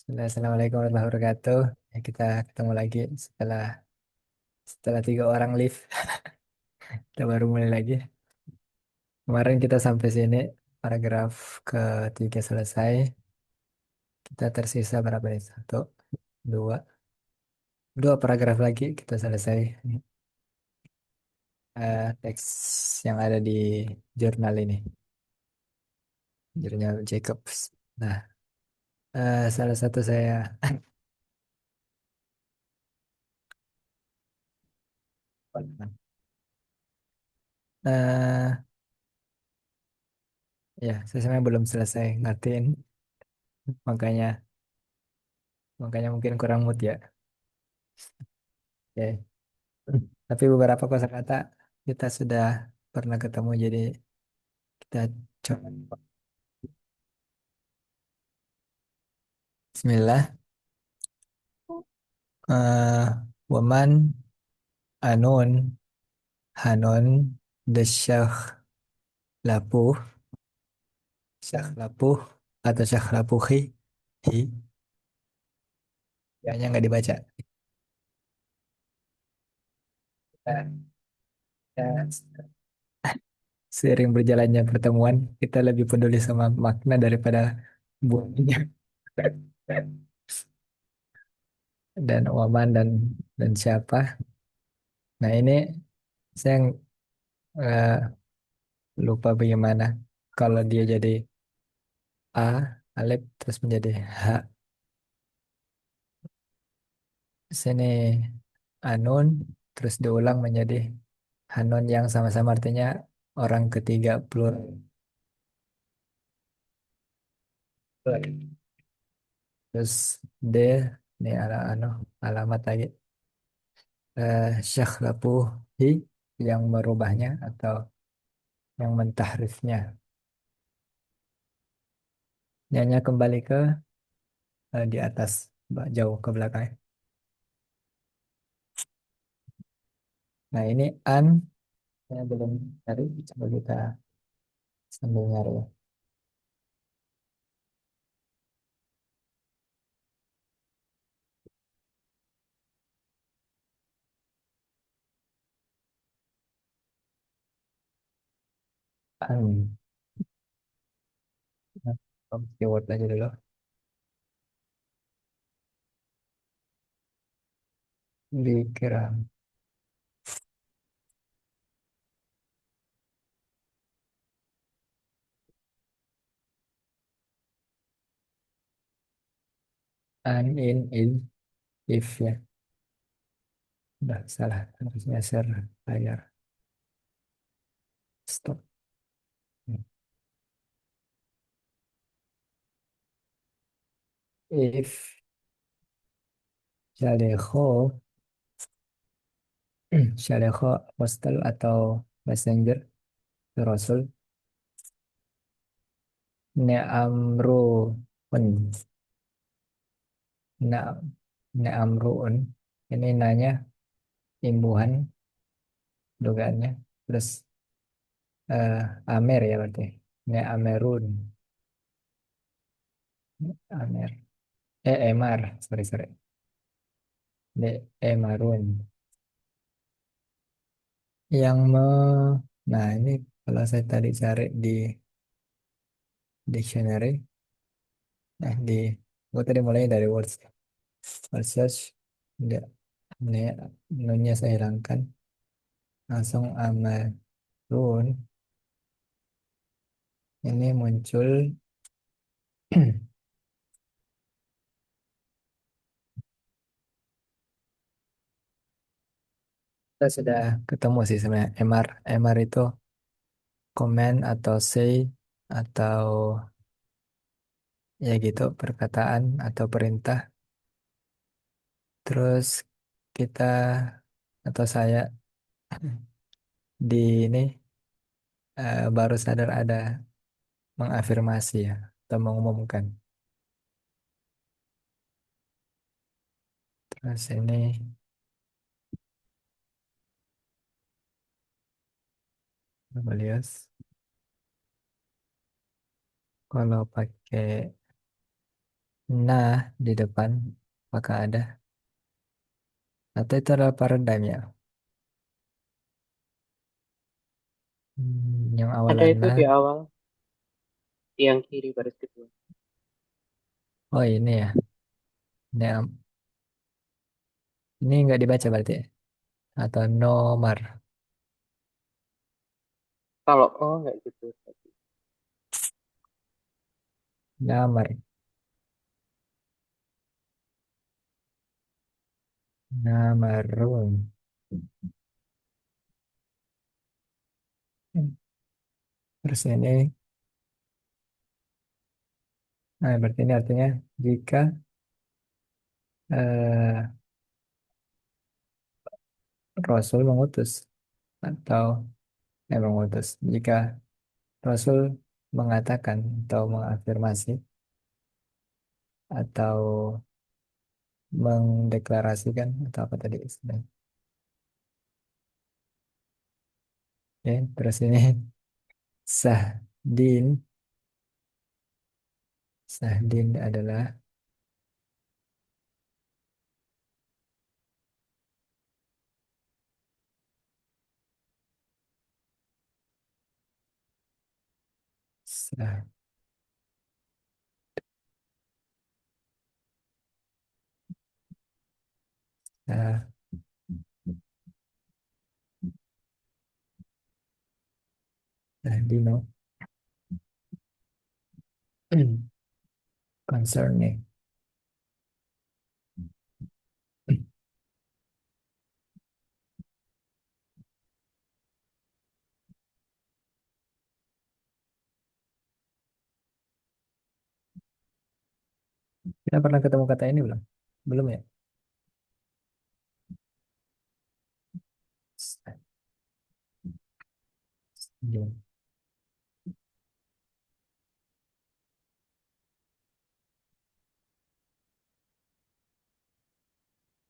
Assalamualaikum warahmatullahi wabarakatuh. Ya, kita ketemu lagi setelah setelah 3 orang live. Kita baru mulai lagi. Kemarin kita sampai sini, paragraf ketiga selesai. Kita tersisa berapa nih? Satu, dua, dua paragraf lagi kita selesai. Teks yang ada di jurnal ini, jurnal Jacobs. Nah, salah satu saya, eh ya, saya sebenarnya belum selesai ngertiin, makanya makanya mungkin kurang mood ya. Oke. Tapi beberapa kosakata kita sudah pernah ketemu, jadi kita coba. Bismillah. eh Waman anun hanon desyakh lapuh syakh lapuh atau syakh lapuhi hi hanya nggak dibaca. Dan, dan seiring berjalannya pertemuan, kita lebih peduli sama makna daripada bunyinya. Dan waman dan siapa. Nah ini saya lupa bagaimana kalau dia jadi A, alif terus menjadi H. Sini Anun terus diulang menjadi Hanun yang sama-sama artinya orang ketiga plural. Terus D, ini alamat lagi. Syakhlapuhi yang merubahnya atau yang mentahrifnya. Nyanyi kembali ke di atas, jauh ke belakang. Nah ini an, saya belum cari, coba kita sambil nyari ya. An, keyword aja dulu. Dikira an in if ya. Udah salah, harusnya share layar. Stop. If Syalekho, Syalekho hostel atau messenger ke Rasul. Ne'amru un. Na, Ne'amruun. Ini nanya imbuhan dugaannya. Terus Amer ya berarti. Ne'amerun. Amer. Emar. Sorry, sorry. Emarun. Yang me... Nah ini kalau saya tadi cari di dictionary, di gue tadi mulai dari words, word search, enggak, ini nunya saya hilangkan, langsung amarun ini muncul. Kita sudah ketemu sih sebenarnya MR itu comment atau say atau ya gitu perkataan atau perintah. Terus kita atau saya di ini baru sadar ada mengafirmasi ya atau mengumumkan. Terus ini Belius kalau pakai Nah di depan apakah ada? Atau itu adalah paradigm ya? Yang Ada awalan itu nah. di awal, yang kiri baris kedua. Oh ini ya. Ini nggak dibaca berarti ya? Atau nomor. Kalau oh nggak gitu. Nomor. Nomor. Terus ini, nah berarti ini artinya jika eh, Rasul mengutus atau mengutus, jika Rasul mengatakan atau mengafirmasi atau mendeklarasikan atau apa tadi istilahnya. Oke, terus ini Sahdin, Sahdin adalah sah, sah, Sahdino concerning. Kita pernah ketemu kata ini belum? Belum ya? Belum.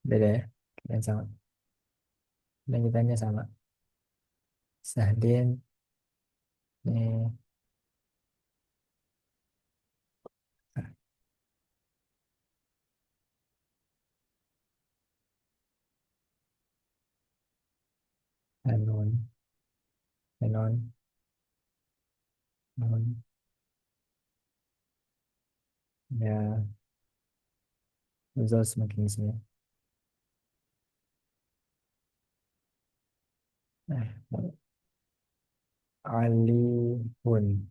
Beda ya? Yang sama. Lanjutannya sama. Sahdin, ini, Hanun, Hanun, Hanun, ya, Zul semakin sini. Nah, Alihun.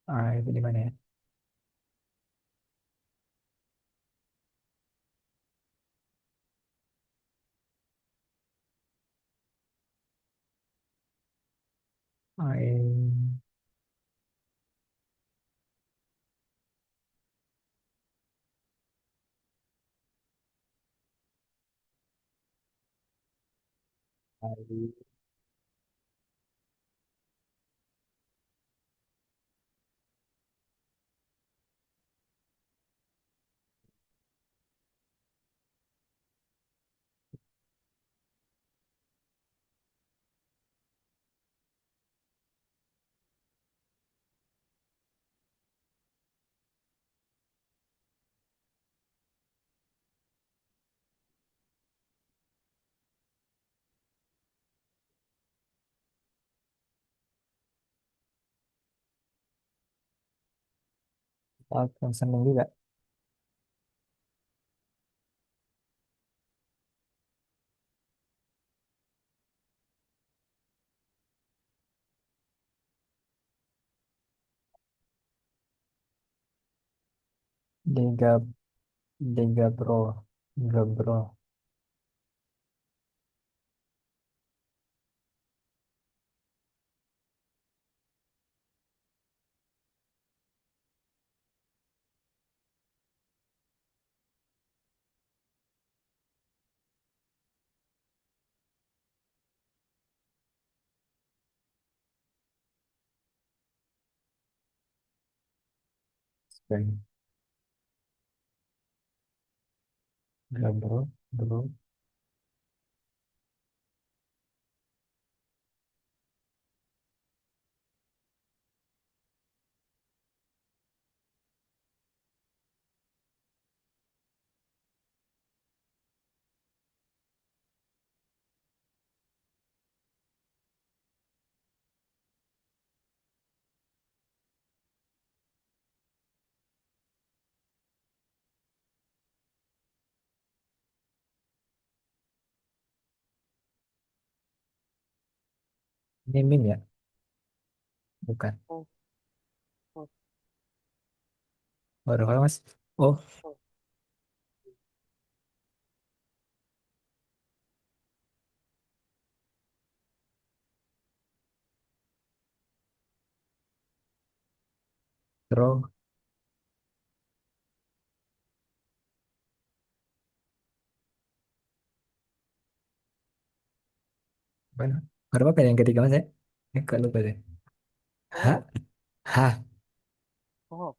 Ah, itu di mana ya? Ain, Ali, Falcon seneng juga. Dega, Dega Bro, Gabro, Speng, Gabro, Bro, Ini meme ya? Bukan. Oh, oh, Baru kalau mas. Oh, oh. terus mana? Baru apa yang ketiga mas ya? Kok lupa deh. H, Oh, H, oh.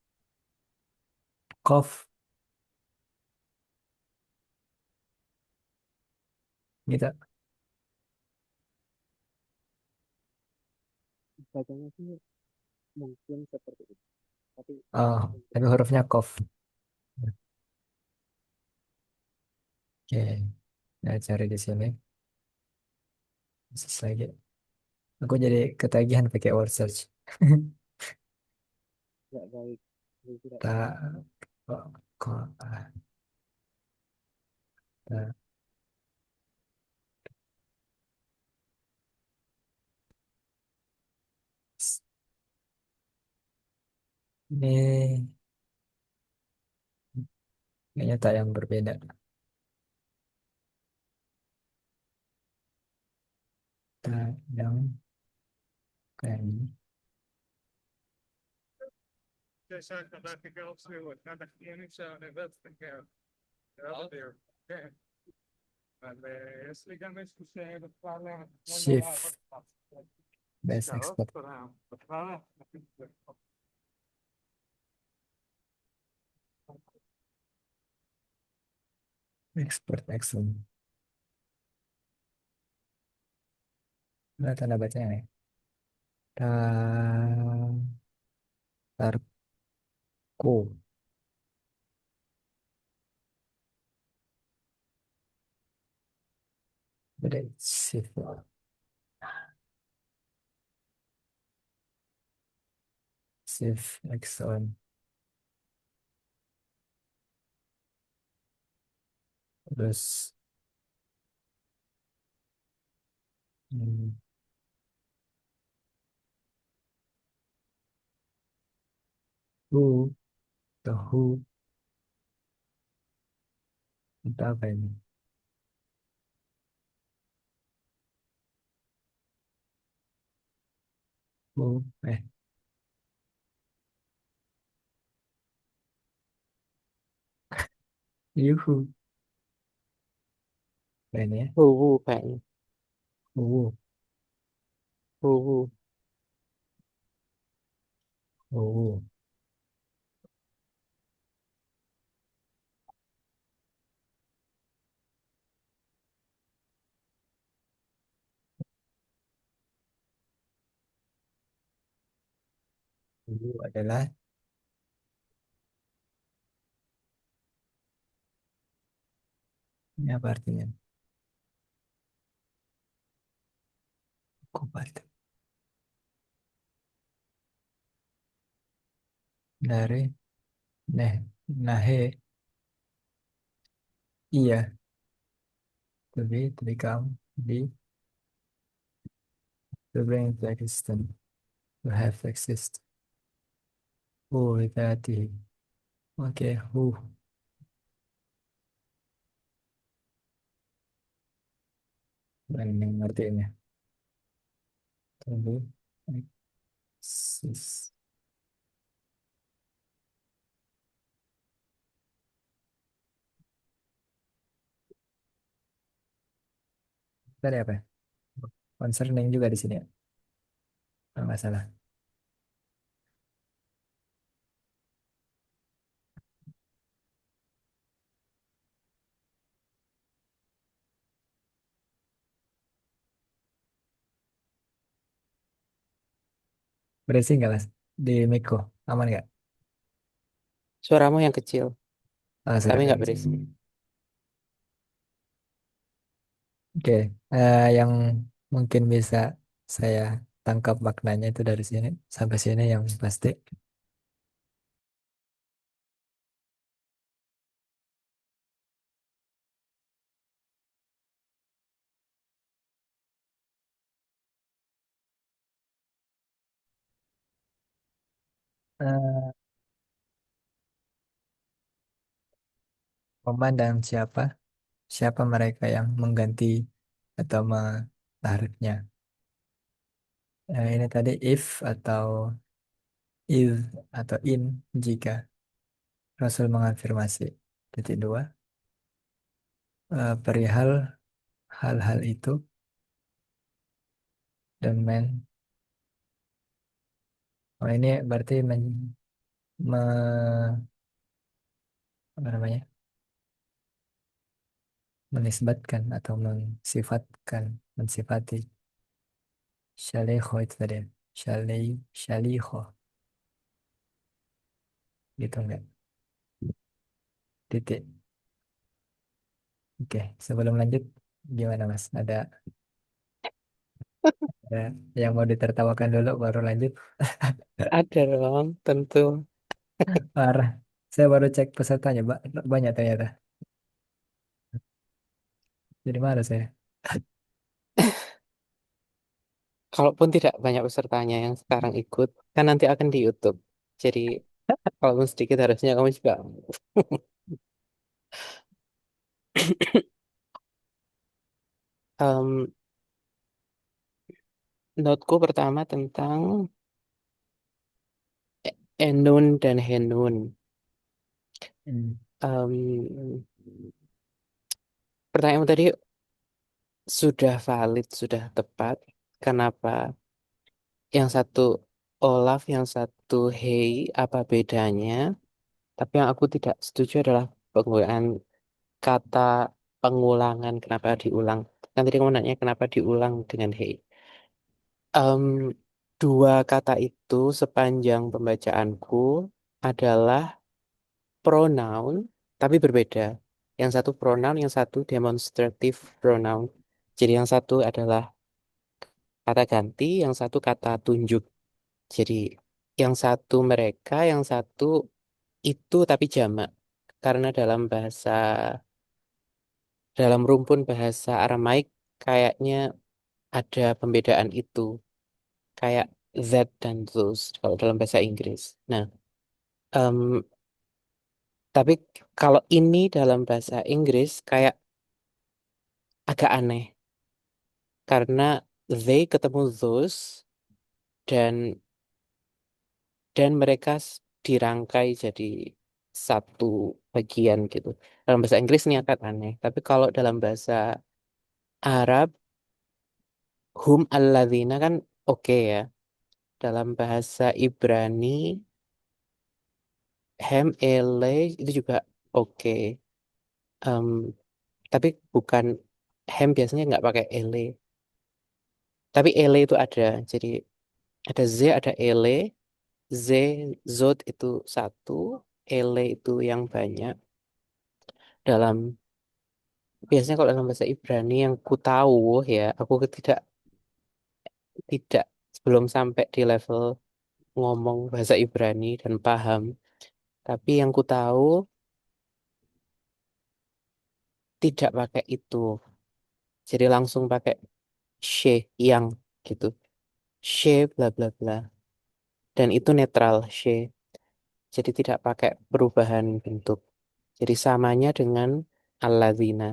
Kof, gitu. Bacanya sih mungkin seperti itu. Tapi Oh, belum tapi tentu. hurufnya Kof. Oke, nah cari di sini. Sus lagi. Aku jadi ketagihan pakai word search. Tidak baik. Ini tidak baik. Tak, kok, kok, tak. Ini kayaknya tak yang berbeda. Tak yang kayak ini. Shift, best expert, expert action. Nah, tanda bacanya nih. Tarko, beda shift, shift action. Terus, hmm, who, the who, itu apa ini? Who, you who, apa ini ya? Huhu kayaknya. Who, Huhu. who, who adalah, ini apa artinya? Kupat. Dari, neh, nahe, iya, to become, be, to bring into existence, to have exist. Who, itu hati. Oke, who, dan yang ngerti ini. Tunggu, exist. Tadi apa ya? Concerning juga di sini ya, kalau nggak salah. Bersih nggak mas? Di Miko, aman nggak? Suaramu yang kecil, Ah, tapi sudah. nggak berisik. Oke, yang mungkin bisa saya tangkap maknanya itu dari sini sampai sini yang pasti. Eh, Komandan siapa? Siapa mereka yang mengganti atau menariknya? Ini tadi if atau if atau in jika Rasul mengafirmasi. Titik dua. Perihal hal-hal itu dan oh ini berarti me- apa namanya? Menisbatkan atau mensifati syalekho itu tadi. Syalekho gitu enggak? Titik. Oke, sebelum lanjut gimana Mas? Ada yang mau ditertawakan dulu baru lanjut. Ada dong, tentu. Parah. Saya baru cek pesertanya, banyak ternyata. Jadi mana saya? Kalaupun tidak banyak pesertanya yang sekarang ikut, kan nanti akan di YouTube. Jadi, kalaupun sedikit harusnya kamu juga. Em, Noteku pertama tentang Enun dan Henun. Hmm. Em, Pertanyaanmu tadi sudah valid, sudah tepat. Kenapa? Yang satu Olaf, yang satu Hey, apa bedanya? Tapi yang aku tidak setuju adalah penggunaan kata pengulangan. Kenapa diulang? Kan tadi kamu nanya kenapa diulang dengan Hey. Em, Dua kata itu sepanjang pembacaanku adalah pronoun, tapi berbeda. Yang satu pronoun, yang satu demonstrative pronoun. Jadi yang satu adalah kata ganti, yang satu kata tunjuk. Jadi yang satu mereka, yang satu itu tapi jamak. Karena dalam rumpun bahasa Aramaik kayaknya ada pembedaan itu. Kayak that dan those kalau dalam bahasa Inggris. Nah, em, tapi kalau ini dalam bahasa Inggris kayak agak aneh. Karena they ketemu those dan mereka dirangkai jadi satu bagian gitu. Dalam bahasa Inggris ini agak aneh, tapi kalau dalam bahasa Arab hum alladzina kan oke ya. Dalam bahasa Ibrani hem ele itu juga oke. Em, tapi bukan hem biasanya nggak pakai ele, tapi ele itu ada. Jadi ada z, ada ele. Z, Zod itu satu, ele itu yang banyak. Biasanya kalau dalam bahasa Ibrani yang ku tahu ya, aku tidak tidak belum sampai di level ngomong bahasa Ibrani dan paham. Tapi yang ku tahu tidak pakai itu. Jadi langsung pakai she yang gitu. She bla bla bla. Dan itu netral she. Jadi tidak pakai perubahan bentuk. Jadi samanya dengan alladzina.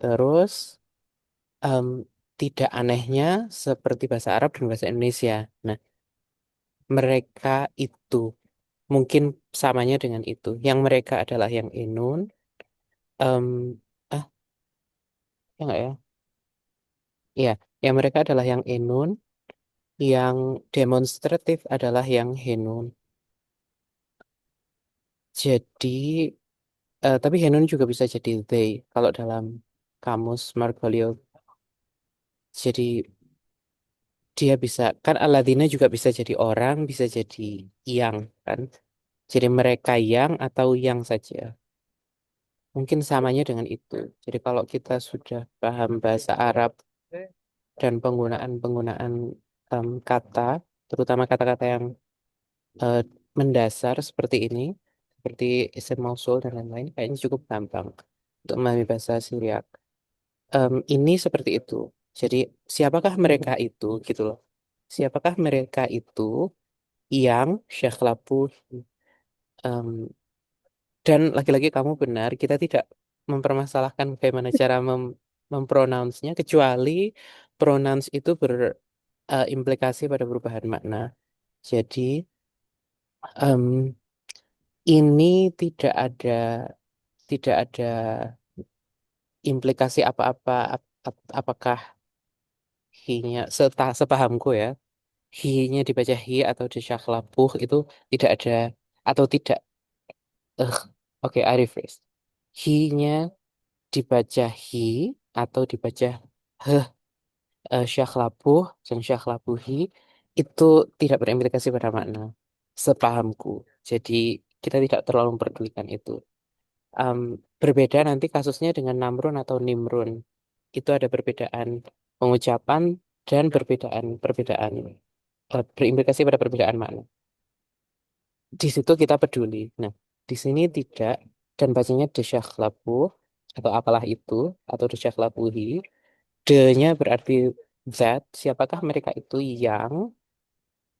Terus em, tidak anehnya seperti bahasa Arab dan bahasa Indonesia. Nah, mereka itu mungkin samanya dengan itu. Yang mereka adalah yang Enun. em, ah, ya nggak ya? Iya, yang mereka adalah yang Enun. Yang demonstratif adalah yang Henun. Jadi, tapi Henun juga bisa jadi they kalau dalam kamus Margolio. Jadi dia bisa kan Aladina juga bisa jadi orang, bisa jadi yang kan. Jadi mereka yang atau yang saja. Mungkin samanya dengan itu. Jadi kalau kita sudah paham bahasa Arab dan penggunaan-penggunaan kata, terutama kata-kata yang eh, mendasar seperti ini, seperti isim mausul dan lain-lain, kayaknya cukup gampang untuk memahami bahasa Syriak. Ini seperti itu. Jadi siapakah mereka itu gitu loh. Siapakah mereka itu yang, Syekh Labuh. Em, dan lagi-lagi kamu benar, kita tidak mempermasalahkan bagaimana cara mempronounce-nya, kecuali pronouns itu berimplikasi pada perubahan makna. Jadi, em, ini tidak ada implikasi apa-apa. Apakah hi-nya, sepahamku ya, hi-nya dibaca hi atau disyaklabuh itu tidak ada, atau tidak, eh oke, I rephrase. Hi-nya dibaca hi atau dibaca heh, syakhlabuh dan syakhlabuhi itu tidak berimplikasi pada makna, sepahamku. Jadi kita tidak terlalu memperdulikan itu. Em, Berbeda nanti kasusnya dengan Namrun atau Nimrun. Itu ada perbedaan pengucapan dan perbedaan berimplikasi pada perbedaan makna. Di situ kita peduli. Nah, di sini tidak, dan bacanya desyakhlabu atau apalah itu, atau desyakhlabuhi. D-nya berarti that. Siapakah mereka itu yang?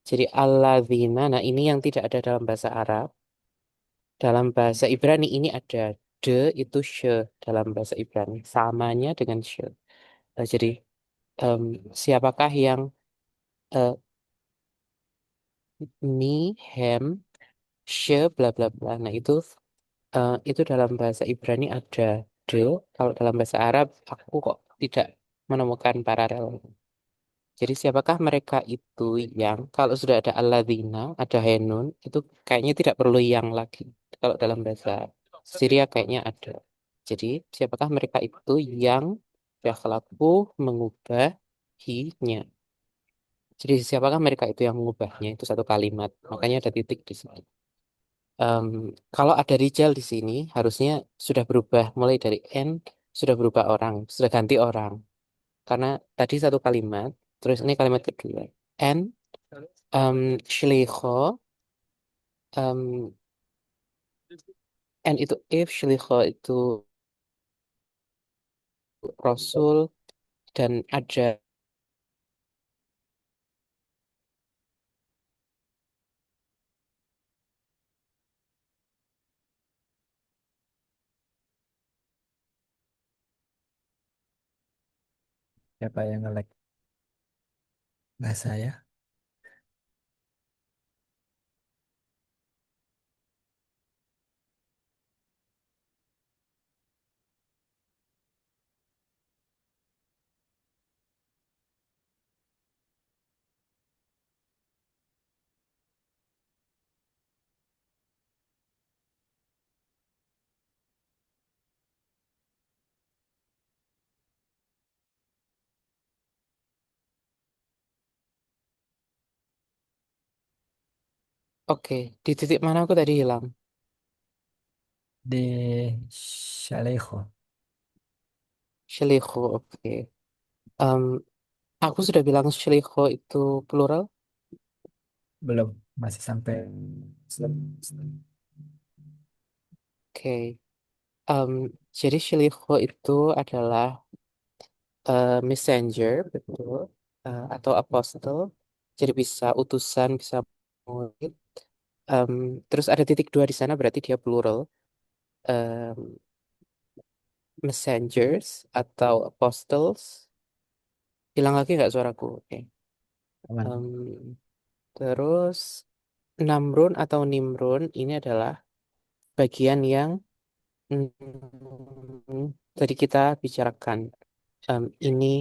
Jadi alladzina. Nah, ini yang tidak ada dalam bahasa Arab. Dalam bahasa Ibrani ini ada de itu she dalam bahasa Ibrani. Samanya dengan she. Jadi em, siapakah yang eh, me, hem, she, bla bla bla. Nah, itu dalam bahasa Ibrani ada de. Kalau dalam bahasa Arab aku kok tidak menemukan paralel. Jadi siapakah mereka itu yang, kalau sudah ada alladzina, ada henun, itu kayaknya tidak perlu yang lagi. Kalau dalam bahasa Syria kayaknya ada. Jadi siapakah mereka itu yang yakhlaku mengubah hi-nya. Jadi siapakah mereka itu yang mengubahnya, itu satu kalimat. Makanya ada titik di sini. Em, Kalau ada Rijal di sini harusnya sudah berubah, mulai dari N sudah berubah orang, sudah ganti orang. Karena tadi satu kalimat, terus ini kalimat kedua. And Shliho, um, and itu if Shliho itu Rasul, dan ada, Siapa yang nge-lag bahasa ya? oke, di titik mana aku tadi hilang? Di Syaleho. Shliho, oke. Em, aku sudah bilang Shliho itu plural, Belum, masih sampai oke. Em, jadi Shliho itu adalah messenger, betul, atau apostle. Jadi bisa utusan, bisa murid. Em, Terus ada titik dua di sana, berarti dia plural. Em, Messengers atau apostles. Hilang lagi nggak suaraku? Oke. aman. Em, Terus Namrun atau Nimrun ini adalah bagian yang tadi kita bicarakan. Ini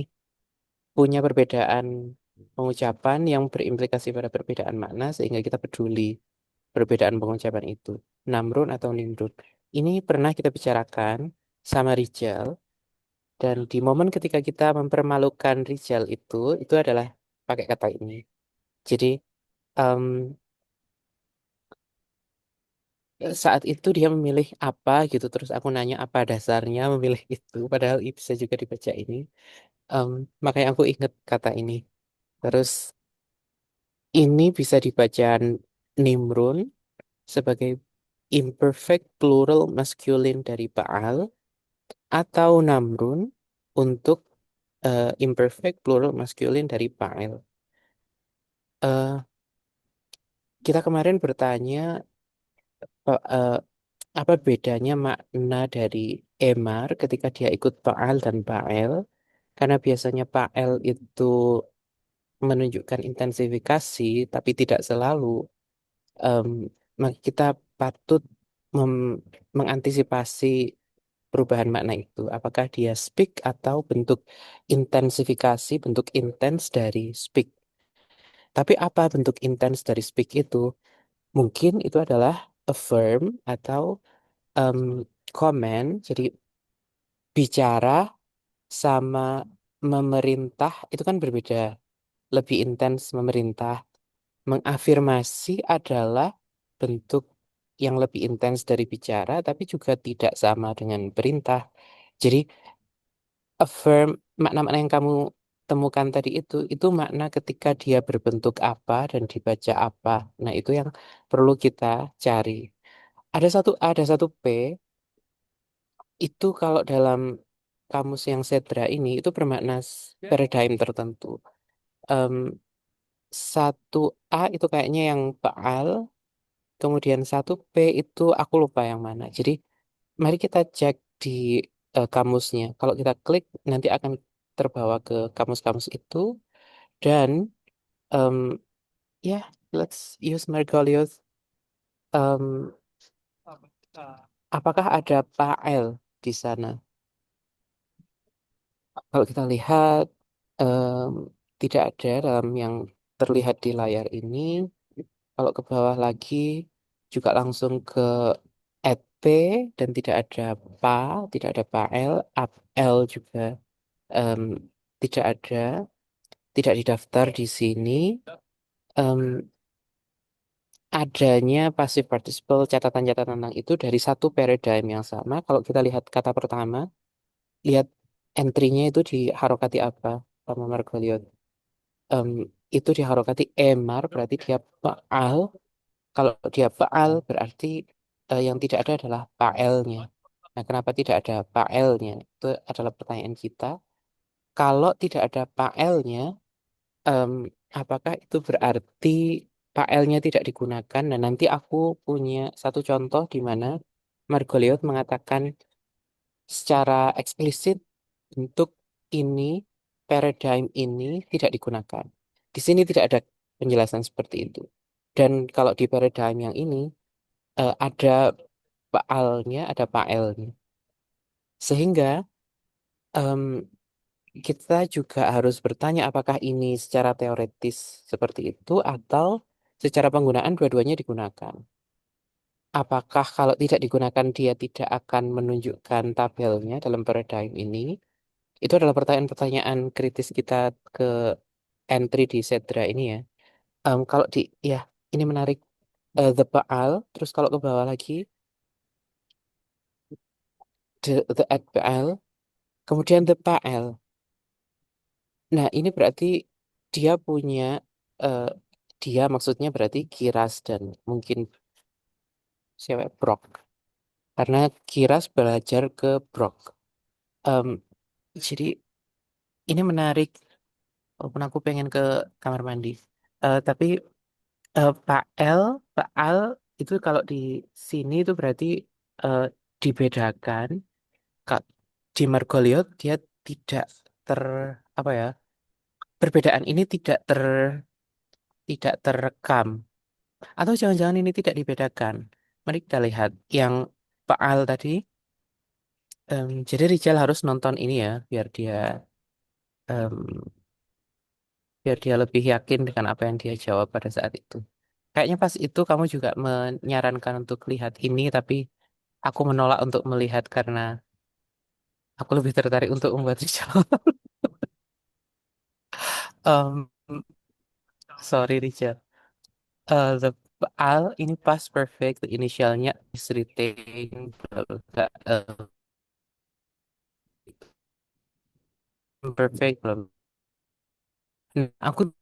punya perbedaan pengucapan yang berimplikasi pada perbedaan makna sehingga kita peduli perbedaan pengucapan itu. Namrun atau Nimrun. Ini pernah kita bicarakan sama Rijal, dan di momen ketika kita mempermalukan Rijal itu adalah pakai kata ini. Jadi em, saat itu dia memilih apa gitu, terus aku nanya apa dasarnya memilih itu, padahal itu bisa juga dibaca ini. Em, Makanya aku ingat kata ini. Terus ini bisa dibaca Nimrun sebagai imperfect plural masculine dari Baal, atau Namrun untuk imperfect plural masculine dari Baal. Eh, kita kemarin bertanya eh, apa bedanya makna dari emar ketika dia ikut fa'al dan fa'el? Karena biasanya fa'el itu menunjukkan intensifikasi, tapi tidak selalu. Em, Maka kita patut mengantisipasi perubahan makna itu. Apakah dia speak atau bentuk intensifikasi, bentuk intens dari speak. Tapi apa bentuk intens dari speak itu? Mungkin itu adalah affirm atau em, comment. Jadi bicara sama memerintah itu kan berbeda. Lebih intens memerintah. Mengafirmasi adalah bentuk yang lebih intens dari bicara, tapi juga tidak sama dengan perintah. Jadi affirm, makna-makna yang kamu temukan tadi itu makna ketika dia berbentuk apa dan dibaca apa. Nah, itu yang perlu kita cari. Ada satu P, itu kalau dalam kamus yang Sedra ini, itu bermakna paradigm tertentu. Em, Satu A itu kayaknya yang Baal, kemudian satu P itu aku lupa yang mana. Jadi, mari kita cek di kamusnya. Kalau kita klik, nanti akan terbawa ke kamus-kamus itu. Dan em, ya, let's use Margoliouth. Em, apakah ada Pael di sana? Kalau kita lihat, em, tidak ada dalam yang terlihat di layar ini. Kalau ke bawah lagi, juga langsung ke add P dan tidak ada pa, tidak ada Pael, up L juga em, tidak ada, tidak didaftar di sini. Em, Adanya passive participle catatan-catatan tentang itu dari satu paradigm yang sama. Kalau kita lihat kata pertama, lihat entry-nya itu diharokati apa, sama Margoliouth. Em, itu diharokati emar, berarti dia faal. Kalau dia faal, berarti yang tidak ada adalah paelnya. Nah, kenapa tidak ada paelnya? Itu adalah pertanyaan kita. Kalau tidak ada paelnya, em, apakah itu berarti PL-nya tidak digunakan? Nah, nanti aku punya satu contoh di mana Margoliouth mengatakan secara eksplisit untuk ini, paradigm ini tidak digunakan. Di sini tidak ada penjelasan seperti itu. Dan kalau di paradigm yang ini, ada PL-nya, ada PL-nya. Sehingga em, kita juga harus bertanya apakah ini secara teoretis seperti itu atau secara penggunaan dua-duanya digunakan. Apakah kalau tidak digunakan dia tidak akan menunjukkan tabelnya dalam paradigm ini? Itu adalah pertanyaan-pertanyaan kritis kita ke entry di Sedra ini ya. Kalau di ya ini menarik. The Baal, terus kalau ke bawah lagi the at Baal, kemudian the Pael. Nah, ini berarti dia punya eh, dia maksudnya berarti Kiras dan mungkin siapa Brok. Karena Kiras belajar ke Brok. Em, jadi ini menarik. Walaupun aku pengen ke kamar mandi. Tapi Pak Al itu kalau di sini itu berarti eh, dibedakan. Kak, di Margoliouth dia tidak ter apa ya? Perbedaan ini tidak terekam. Atau jangan-jangan ini tidak dibedakan. Mari kita lihat yang Pak Al tadi. Jadi Rijal harus nonton ini ya, em, biar dia lebih yakin dengan apa yang dia jawab pada saat itu. Kayaknya pas itu kamu juga menyarankan untuk lihat ini, tapi aku menolak untuk melihat karena aku lebih tertarik untuk membuat Rijal. Em, Sorry Rijal. The Al ini past perfect, inisialnya is retained, bla, bla, bla, perfect, bla, bla. Aku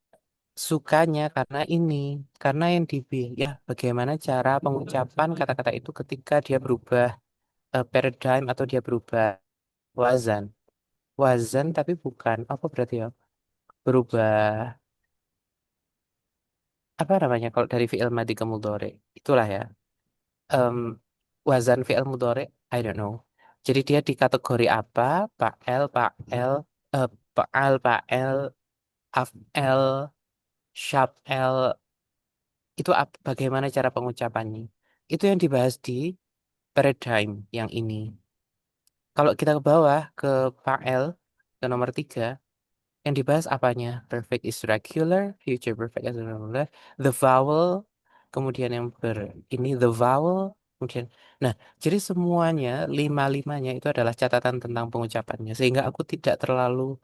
sukanya karena yang ya bagaimana cara pengucapan kata-kata itu ketika dia berubah paradigm atau dia berubah wazan. Wazan tapi bukan apa berarti ya? Berubah apa namanya kalau dari fi'il madi ke mudhari? Itulah ya. Em, Wazan fi'il mudhari, I don't know. Jadi dia di kategori apa? Fa'el, fa'el, fa'al, fa'el, af'el, syaf'el. Itu bagaimana cara pengucapannya? Itu yang dibahas di paradigm yang ini. Kalau kita ke bawah ke fa'el, ke nomor 3, yang dibahas apanya? Perfect is regular, future perfect is regular, the vowel, kemudian yang ini the vowel, kemudian. Nah, jadi semuanya lima-limanya itu adalah catatan tentang pengucapannya, sehingga aku tidak terlalu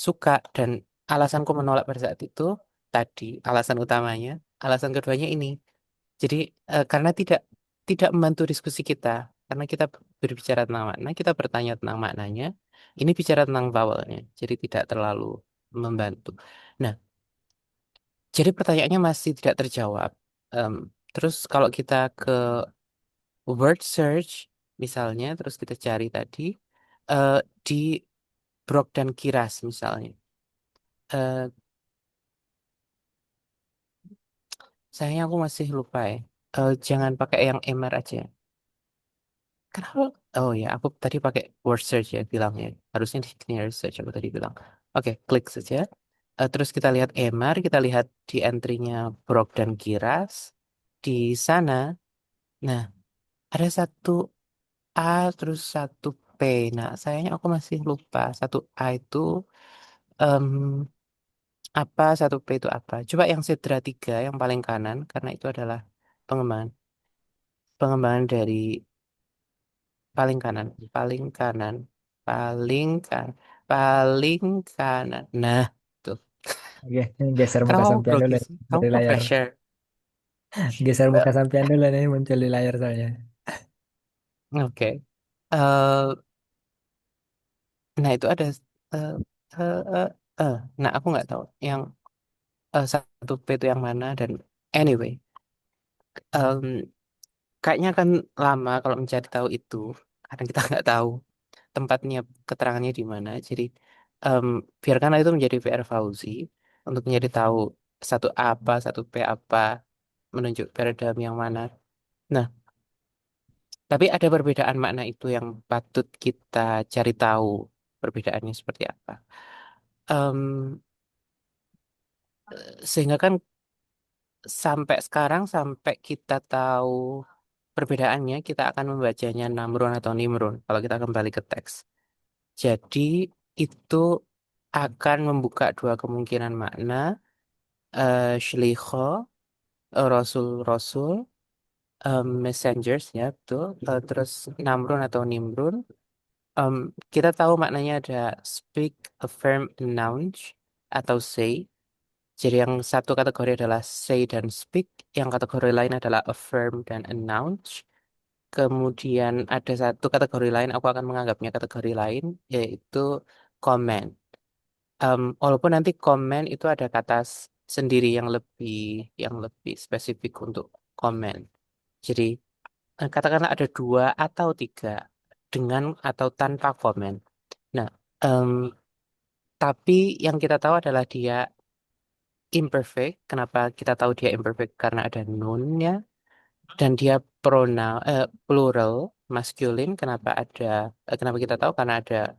suka dan alasanku menolak pada saat itu tadi alasan utamanya, alasan keduanya ini. Jadi karena tidak tidak membantu diskusi kita, karena kita berbicara tentang makna, kita bertanya tentang maknanya, ini bicara tentang vowelnya, jadi tidak terlalu membantu. Nah, jadi pertanyaannya masih tidak terjawab. Em, Terus kalau kita ke word search misalnya, terus kita cari tadi eh, di Brok dan Kiras misalnya. Eh, Sayangnya aku masih lupa ya. Jangan pakai yang MR aja. Kenapa? Oh ya, aku tadi pakai word search ya bilangnya. Harusnya di sini search aku tadi bilang. Oke, klik saja. Terus kita lihat EMAR, kita lihat di entry-nya Brok dan Giras. Di sana, nah ada satu A terus satu P. Nah, sayangnya aku masih lupa. Satu A itu em, apa, satu P itu apa. Coba yang Sedra 3, yang paling kanan, karena itu adalah pengembangan. Pengembangan dari paling kanan, paling kanan, paling kan, paling kanan. Nah, tuh. Oke, ini geser Kenapa muka kamu sampean grogi dulu sih? Kamu dari no layar. pressure. Geser muka sampean dulu nih muncul di layar soalnya. Oke. Eh, nah itu ada eh eh eh Nah, aku nggak tahu yang satu P itu yang mana dan anyway, em, kayaknya akan lama kalau mencari tahu itu karena kita nggak tahu tempatnya, keterangannya di mana. Jadi em, biarkanlah itu menjadi PR Fauzi untuk mencari tahu satu A apa, satu P apa, menunjuk paradigm yang mana. Nah, tapi ada perbedaan makna itu yang patut kita cari tahu perbedaannya seperti apa. Em, Sehingga kan sampai sekarang, sampai kita tahu perbedaannya, kita akan membacanya Namrun atau Nimrun kalau kita kembali ke teks. Jadi itu akan membuka dua kemungkinan makna, Shlicho, Rasul-Rasul, messengers ya betul. Terus Namrun atau Nimrun. Em, kita tahu maknanya ada speak, affirm, announce atau say. Jadi yang satu kategori adalah say dan speak, yang kategori lain adalah affirm dan announce. Kemudian ada satu kategori lain, aku akan menganggapnya kategori lain, yaitu comment. Walaupun nanti comment itu ada kata sendiri yang lebih spesifik untuk comment. Jadi katakanlah ada dua atau tiga dengan atau tanpa komen. Nah, em, tapi yang kita tahu adalah dia imperfect. Kenapa kita tahu dia imperfect? Karena ada nunnya dan dia plural masculine. Kenapa kita tahu? Karena ada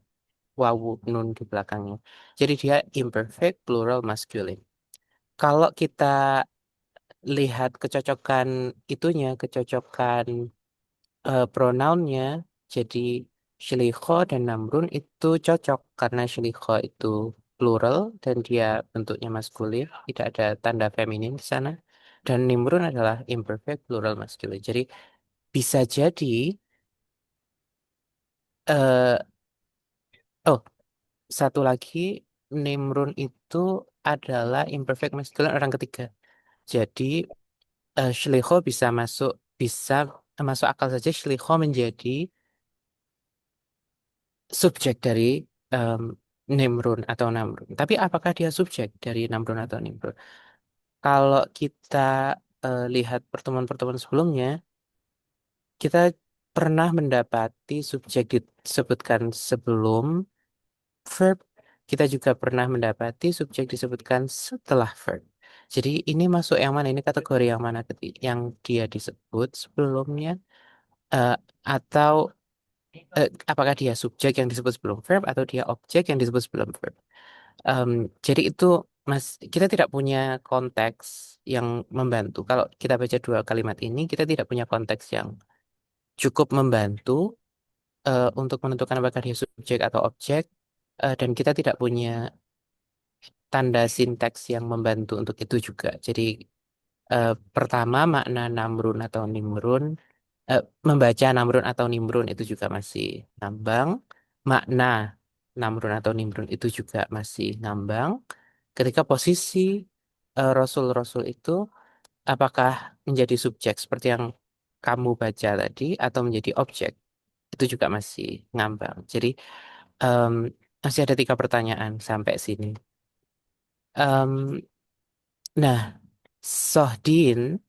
wawu nun di belakangnya. Jadi dia imperfect plural masculine. Kalau kita lihat kecocokan itunya, kecocokan pronounnya, jadi Shlicho dan Namrun itu cocok karena Shlicho itu plural dan dia bentuknya maskulin, tidak ada tanda feminin di sana. Dan Nimrun adalah imperfect plural maskulin. Jadi bisa jadi eh oh, satu lagi, Nimrun itu adalah imperfect maskulin orang ketiga. Jadi Shlicho bisa masuk akal saja Shlicho menjadi subjek dari em, Nimrun atau Namrun. Tapi apakah dia subjek dari Namrun atau Nimrun? Kalau kita lihat pertemuan-pertemuan sebelumnya, kita pernah mendapati subjek disebutkan sebelum verb. Kita juga pernah mendapati subjek disebutkan setelah verb. Jadi ini masuk yang mana? Ini kategori yang mana? Yang dia disebut sebelumnya, eh, atau apakah dia subjek yang disebut sebelum verb atau dia objek yang disebut sebelum verb? Em, jadi itu Mas, kita tidak punya konteks yang membantu. Kalau kita baca dua kalimat ini, kita tidak punya konteks yang cukup membantu untuk menentukan apakah dia subjek atau objek, dan kita tidak punya tanda sintaks yang membantu untuk itu juga. Jadi pertama makna namrun atau nimrun, membaca namrun atau nimrun itu juga masih ngambang. Makna namrun atau nimrun itu juga masih ngambang. Ketika posisi rasul-rasul itu apakah menjadi subjek seperti yang kamu baca tadi atau menjadi objek itu juga masih ngambang. Jadi em, masih ada tiga pertanyaan sampai sini. Em, nah, Sohdin,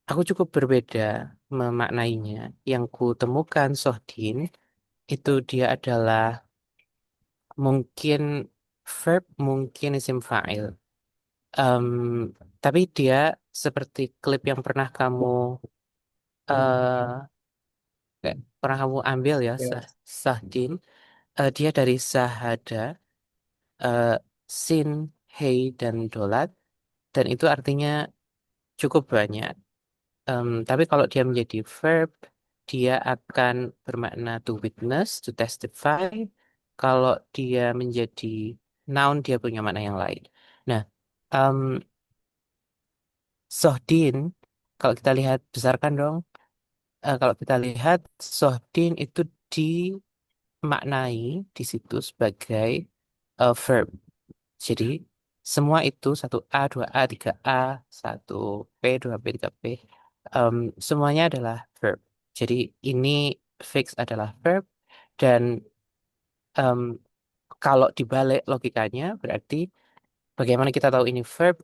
aku cukup berbeda memaknainya. Yang ku temukan Sohdin itu dia adalah mungkin verb, mungkin isim fa'il. Em, tapi dia seperti klip yang pernah kamu ambil ya, Ya. Sahdin. Dia dari Sahada, eh, Sin, Hei, dan Dolat. Dan itu artinya cukup banyak. Tapi kalau dia menjadi verb, dia akan bermakna to witness, to testify. Kalau dia menjadi noun, dia punya makna yang lain. Nah, em, Sohdin, kalau kita lihat, besarkan dong. Kalau kita lihat, Sohdin itu dimaknai di situ sebagai verb. Jadi, semua itu satu a 2a 3a satu p 2p 3p, em, semuanya adalah verb. Jadi, ini fix adalah verb dan em, kalau dibalik logikanya berarti bagaimana kita tahu ini verb?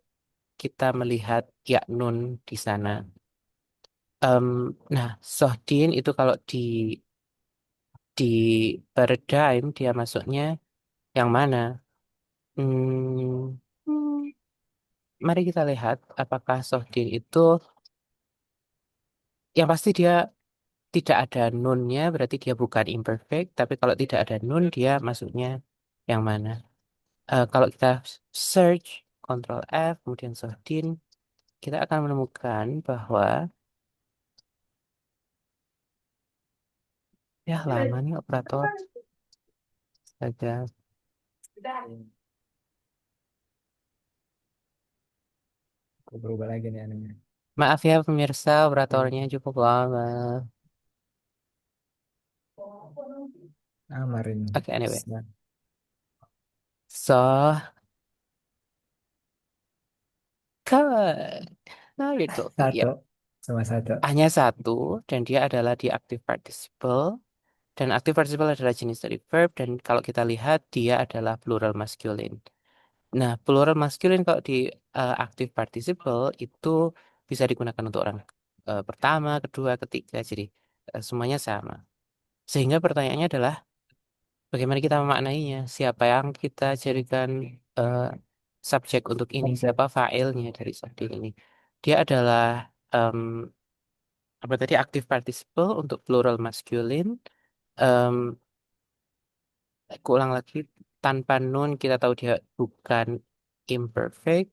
Kita melihat ya nun di sana. Em, nah, sohdin itu kalau di paradigm dia masuknya yang mana? Hmm, hmm, Mari kita lihat apakah sohdin itu yang pasti dia tidak ada nunnya berarti dia bukan imperfect. Tapi kalau tidak ada nun dia masuknya yang mana? Kalau kita search Ctrl F kemudian sohdin kita akan menemukan bahwa ya lama nih operator saja. Aku berubah lagi nih anunya. Maaf ya pemirsa Ya. operatornya cukup lama. Amarin. Oke, anyway. So, good. Nah, gitu. Ya, Satu. Sama satu. hanya satu dan dia adalah di active participle. Dan active participle adalah jenis dari verb dan kalau kita lihat dia adalah plural masculine. Nah, plural masculine kalau di active participle itu bisa digunakan untuk orang pertama, kedua, ketiga. Jadi semuanya sama. Sehingga pertanyaannya adalah bagaimana kita memaknainya? Siapa yang kita jadikan eh, subjek untuk ini? Objek. Siapa failnya dari subjek ini? Dia adalah em, apa tadi active participle untuk plural masculine. Em, aku ulang lagi, tanpa nun kita tahu dia bukan imperfect.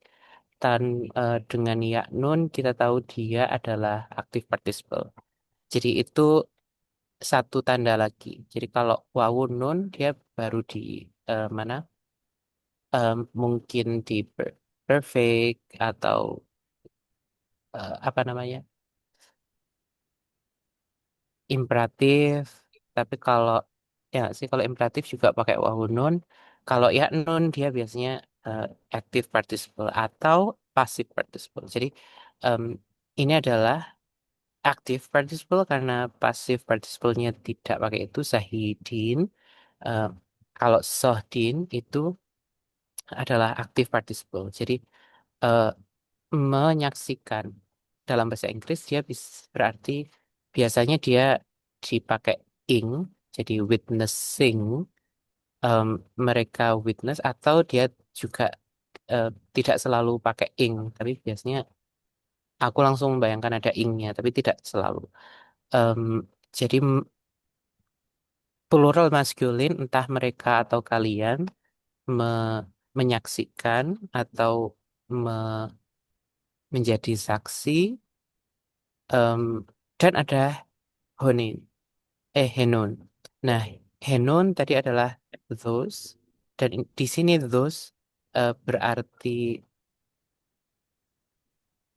Dengan ya nun kita tahu dia adalah active participle. Jadi itu satu tanda lagi. Jadi kalau wawu nun dia baru di mana? Mungkin di perfect atau apa namanya? Imperatif. Tapi kalau ya nggak sih kalau imperatif juga pakai wawu nun. Kalau ya nun dia biasanya eh, active participle atau passive participle. Jadi em, ini adalah active participle karena passive participle-nya tidak pakai itu sahidin. Eh, Kalau sohdin itu adalah active participle. Jadi eh, menyaksikan dalam bahasa Inggris dia berarti biasanya dia dipakai ing jadi witnessing, em, mereka witness atau dia juga eh, tidak selalu pakai ing, tapi biasanya aku langsung membayangkan ada ingnya, tapi tidak selalu. Em, jadi plural maskulin, entah mereka atau kalian me- menyaksikan atau me- menjadi saksi, em, dan ada honin, henun. Nah, henun tadi adalah those, dan di sini those berarti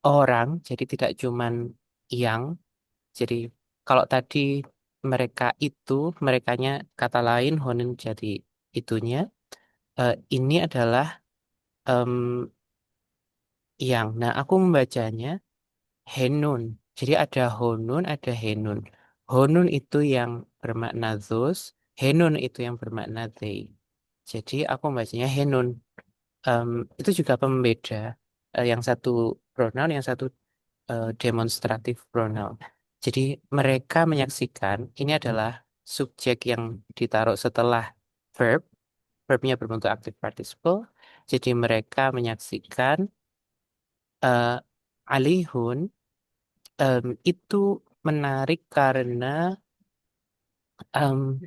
orang, jadi tidak cuman yang. Jadi kalau tadi mereka itu, merekanya kata lain, honin jadi itunya. Ini adalah em, yang. Nah, aku membacanya henun. Jadi ada honun, ada henun. Honun itu yang bermakna those, henun itu yang bermakna they. Jadi aku membacanya henun. Em, itu juga pembeda. Yang satu pronoun, yang satu demonstratif pronoun. Jadi mereka menyaksikan ini adalah subjek yang ditaruh setelah verb. Verbnya berbentuk active participle. Jadi mereka menyaksikan eh, alihun itu menarik karena em,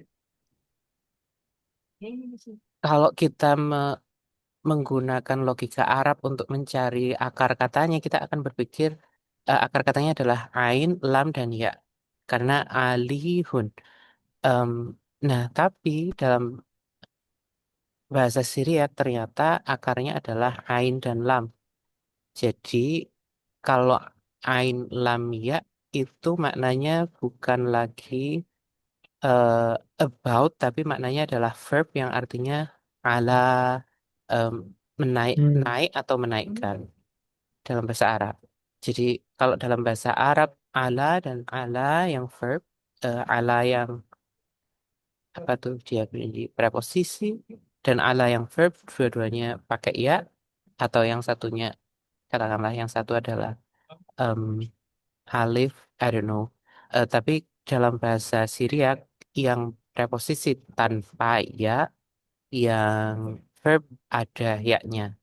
kalau kita menggunakan logika Arab untuk mencari akar katanya, kita akan berpikir akar katanya adalah ain, lam, dan ya. Karena alihun. Em, nah, tapi dalam bahasa Syriak ternyata akarnya adalah ain dan lam. Jadi kalau ain, lam, ya itu maknanya bukan lagi eh, about, tapi maknanya adalah verb yang artinya ala, em, menaik, Hmm. naik atau menaikkan dalam bahasa Arab. Jadi kalau dalam bahasa Arab ala dan ala yang verb, ala yang apa tuh dia menjadi preposisi, dan ala yang verb dua-duanya pakai ya, atau yang satunya katakanlah yang satu adalah em, alif, I don't know. Tapi dalam bahasa Syriak yang preposisi tanpa ya, yang verb ada yaknya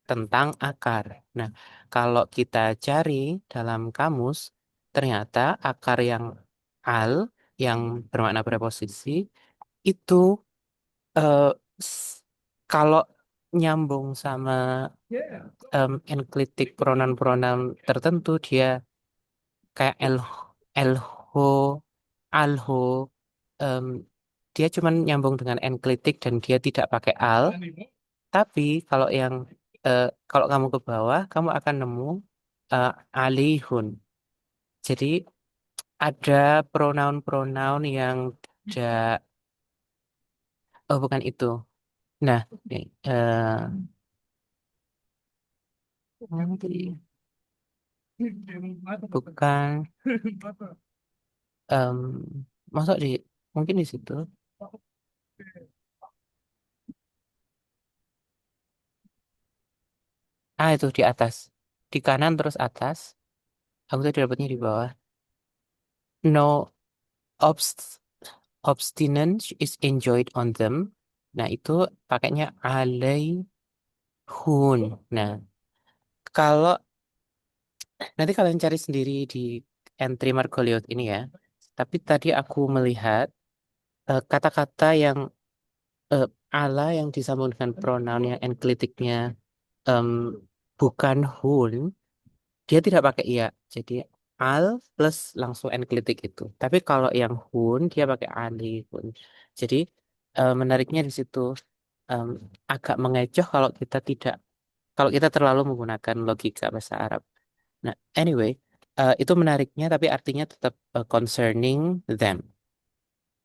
tentang akar. Nah, kalau kita cari dalam kamus, ternyata akar yang al yang bermakna preposisi itu eh, s- kalau nyambung sama enklitik pronoun-pronoun tertentu, dia kayak elho, alho, em, dia cuman nyambung dengan enklitik dan dia tidak pakai al. Tapi kalau yang kalau kamu ke bawah, kamu akan nemu eh, alihun. Jadi ada pronoun-pronoun yang tidak, oh bukan itu. Nah, nih, bukan, em, masuk di, mungkin di situ. Ah, itu di atas. Di kanan terus atas. Aku tadi dapatnya di bawah. No obst obstinance is enjoyed on them. Nah, itu pakainya alaihun. Nah, kalau nanti kalian cari sendiri di entry Margoliouth ini ya. Tapi tadi aku melihat kata-kata yang eh, ala yang disambung dengan pronoun yang enklitiknya em, bukan hun, dia tidak pakai ia. Jadi al plus langsung enklitik itu. Tapi kalau yang hun dia pakai alihun. Jadi menariknya di situ, em, agak mengecoh kalau kita terlalu menggunakan logika bahasa Arab. Nah, anyway, itu menariknya, tapi artinya tetap concerning them.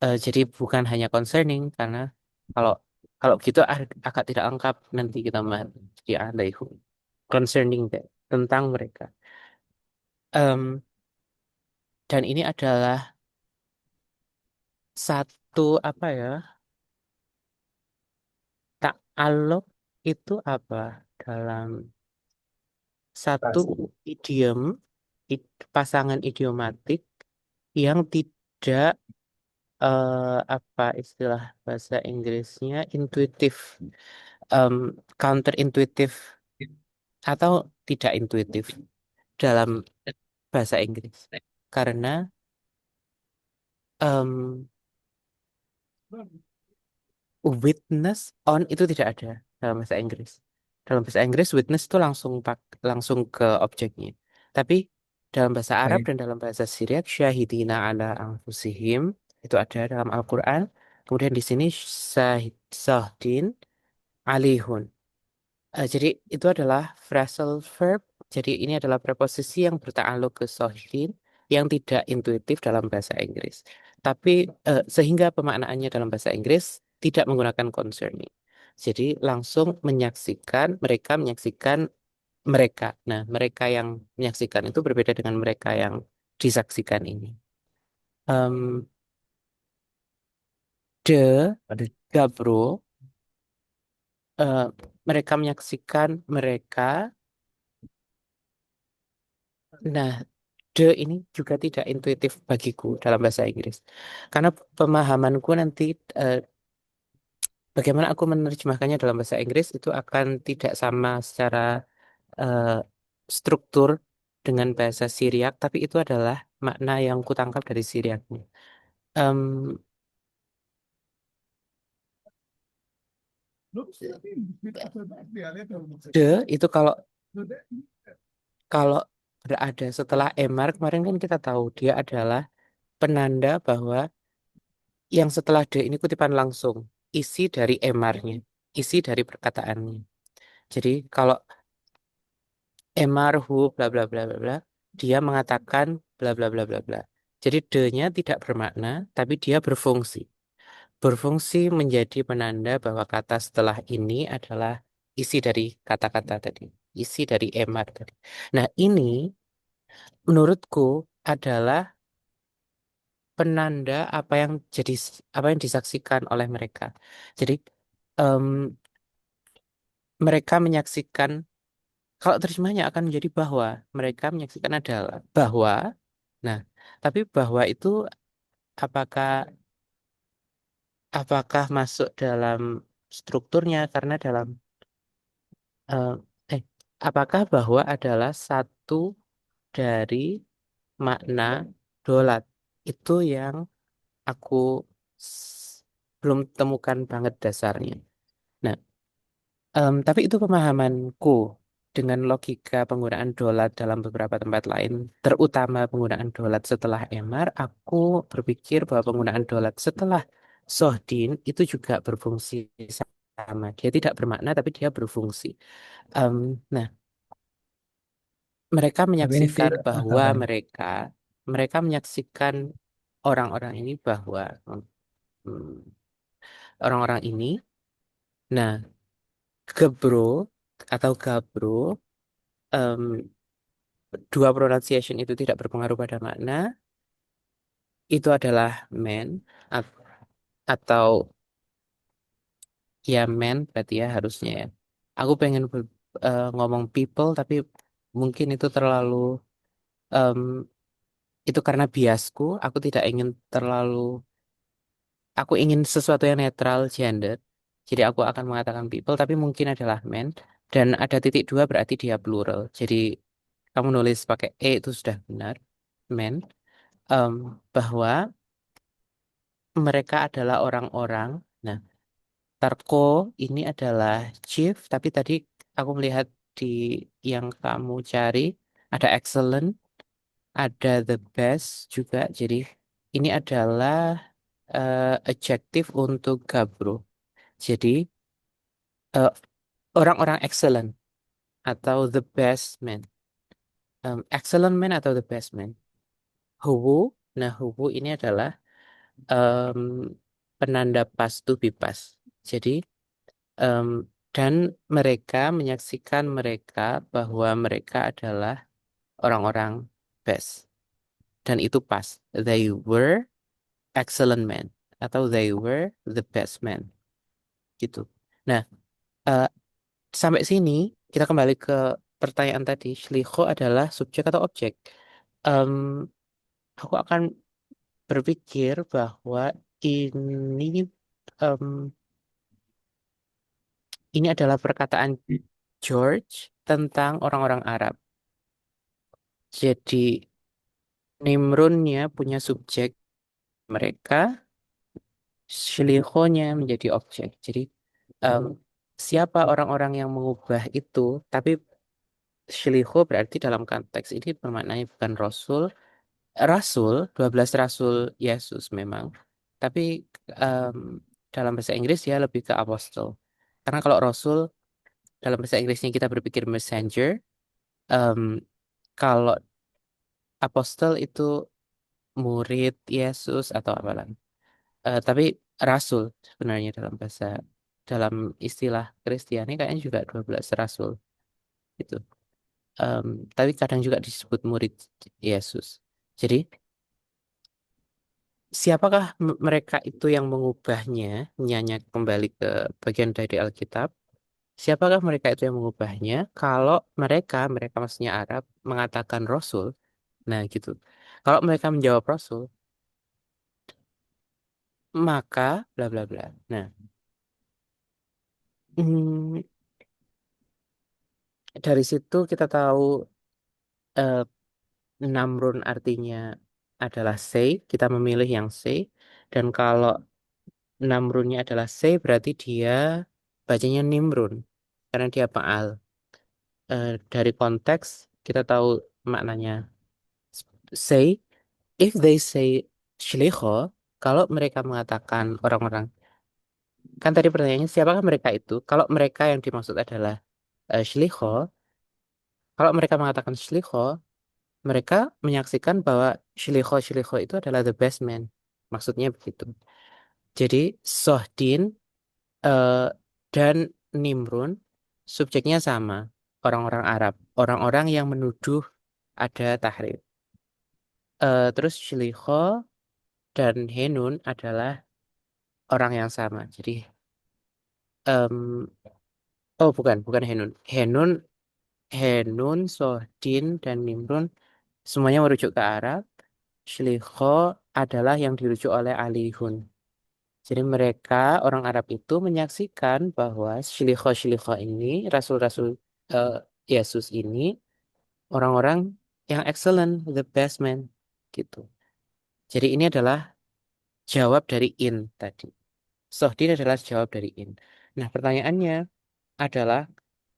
Jadi bukan hanya concerning, karena kalau kalau gitu agak tidak lengkap nanti kita bahas di alaihu concerning them, tentang mereka. Em, dan ini adalah satu apa ya? Ta'alluq itu apa dalam satu idiom, pasangan idiomatik yang tidak apa istilah bahasa Inggrisnya intuitif, counterintuitif. atau tidak intuitif dalam bahasa Inggris. Karena em, witness on itu tidak ada dalam bahasa Inggris. Dalam bahasa Inggris witness itu langsung ke objeknya. Tapi dalam bahasa Arab Baik. dan dalam bahasa Syriak syahidina ala anfusihim itu ada dalam Al-Qur'an. Kemudian di sini sahdin alihun. Jadi itu adalah phrasal verb. Jadi ini adalah preposisi yang bertaaluk ke sohdin yang tidak intuitif dalam bahasa Inggris. Tapi sehingga pemaknaannya dalam bahasa Inggris tidak menggunakan concerning. Jadi langsung menyaksikan mereka. Nah, mereka yang menyaksikan itu berbeda dengan mereka yang disaksikan ini. Em, de Pada Gabro, eh, mereka menyaksikan mereka. Nah, de ini juga tidak intuitif bagiku dalam bahasa Inggris. Karena pemahamanku nanti bagaimana aku menerjemahkannya dalam bahasa Inggris itu akan tidak sama secara eh, struktur dengan bahasa Syriak, tapi itu adalah makna yang kutangkap dari Syriaknya. Em, de itu kalau kalau berada setelah emar, kemarin kan kita tahu dia adalah penanda bahwa yang setelah de ini kutipan langsung, isi dari emarnya, isi dari perkataannya. Jadi kalau emarhu bla bla bla bla bla, dia mengatakan bla bla bla bla bla. Jadi de-nya tidak bermakna, tapi dia berfungsi. Berfungsi menjadi penanda bahwa kata setelah ini adalah isi dari kata-kata tadi, isi dari emar tadi. Nah, ini menurutku adalah penanda apa yang disaksikan oleh mereka. Jadi em, mereka menyaksikan kalau terjemahnya akan menjadi bahwa mereka menyaksikan adalah bahwa. Nah, tapi bahwa itu apakah apakah masuk dalam strukturnya karena dalam eh, eh apakah bahwa adalah satu dari makna dolat itu yang aku belum temukan banget dasarnya. Nah, tapi itu pemahamanku dengan logika penggunaan dolat dalam beberapa tempat lain, terutama penggunaan dolat setelah emar, aku berpikir bahwa penggunaan dolat setelah sohdin itu juga berfungsi sama. Dia tidak bermakna, tapi dia berfungsi. Em, nah, mereka tapi ini menyaksikan bahwa apa nih? mereka menyaksikan orang-orang ini bahwa mm, orang-orang ini, nah, gebro atau gabro, em, dua pronunciation itu tidak berpengaruh pada makna, itu adalah man at- atau ya man berarti ya harusnya ya. Aku pengen ngomong people tapi mungkin itu terlalu em, itu karena biasku, aku tidak ingin terlalu, aku ingin sesuatu yang netral gender. Jadi aku akan mengatakan people tapi mungkin adalah men dan ada titik dua berarti dia plural. Jadi kamu nulis pakai e itu sudah benar, men. Em, bahwa mereka adalah orang-orang. Nah, Tarko ini adalah chief, tapi tadi aku melihat di yang kamu cari ada excellent, ada the best juga. Jadi ini adalah adjektif untuk Gabro. Jadi eh, orang-orang excellent atau the best man. Excellent man atau the best man. Huwu, nah huwu ini adalah em, penanda past to be past. Jadi em, dan mereka menyaksikan mereka bahwa mereka adalah orang-orang best dan itu pas. They were excellent men atau they were the best man gitu. Nah, eh, sampai sini kita kembali ke pertanyaan tadi. Shlicho adalah subjek atau objek? Em, aku akan berpikir bahwa ini em, ini adalah perkataan George. tentang orang-orang Arab. Jadi Nimrunnya punya subjek mereka, Shlihonya menjadi objek. Jadi em, siapa orang-orang yang mengubah itu, tapi Shliho berarti dalam konteks ini bermaknanya bukan Rasul. Rasul, 12 Rasul Yesus memang. Tapi em, dalam bahasa Inggris dia lebih ke apostle. Karena kalau Rasul, dalam bahasa Inggrisnya kita berpikir messenger. em, Kalau apostle itu murid Yesus atau apa lagi. Tapi Rasul sebenarnya dalam istilah Kristiani kayaknya juga 12 Rasul gitu. Em, tapi kadang juga disebut murid Yesus. Jadi siapakah mereka itu yang mengubahnya? Nyanya kembali ke bagian dari Alkitab. Siapakah mereka itu yang mengubahnya? Kalau mereka maksudnya Arab, mengatakan Rasul, nah gitu. Kalau mereka menjawab Rasul, maka bla bla bla. Nah, hmm, dari situ kita tahu eh, Namrun artinya adalah say, kita memilih yang say. Dan kalau Namrunnya adalah say, berarti dia bacanya Nimrun, karena dia Baal. Dari konteks, kita tahu maknanya say. If they say Shlicho, kalau mereka mengatakan orang-orang, kan tadi pertanyaannya siapakah mereka itu? Kalau mereka yang dimaksud adalah Shlicho, kalau mereka mengatakan Shlicho, mereka menyaksikan bahwa Shlicho itu adalah the best man. Maksudnya begitu. Jadi Sohdin eh, dan Nimrun subjeknya sama. Orang-orang Arab. Orang-orang yang menuduh ada tahrif. Terus Shlicho dan Henun adalah orang yang sama. Jadi, em, oh bukan Henun. Henun, Sohdin, dan Nimrun semuanya merujuk ke Arab. Shlicho adalah yang dirujuk oleh Alihun. Jadi mereka, orang Arab itu menyaksikan bahwa Shlicho ini, Rasul-Rasul eh, Yesus ini, orang-orang yang excellent, the best man, gitu. Jadi ini adalah jawab dari in tadi. Sohdin adalah jawab dari in. Nah, pertanyaannya adalah,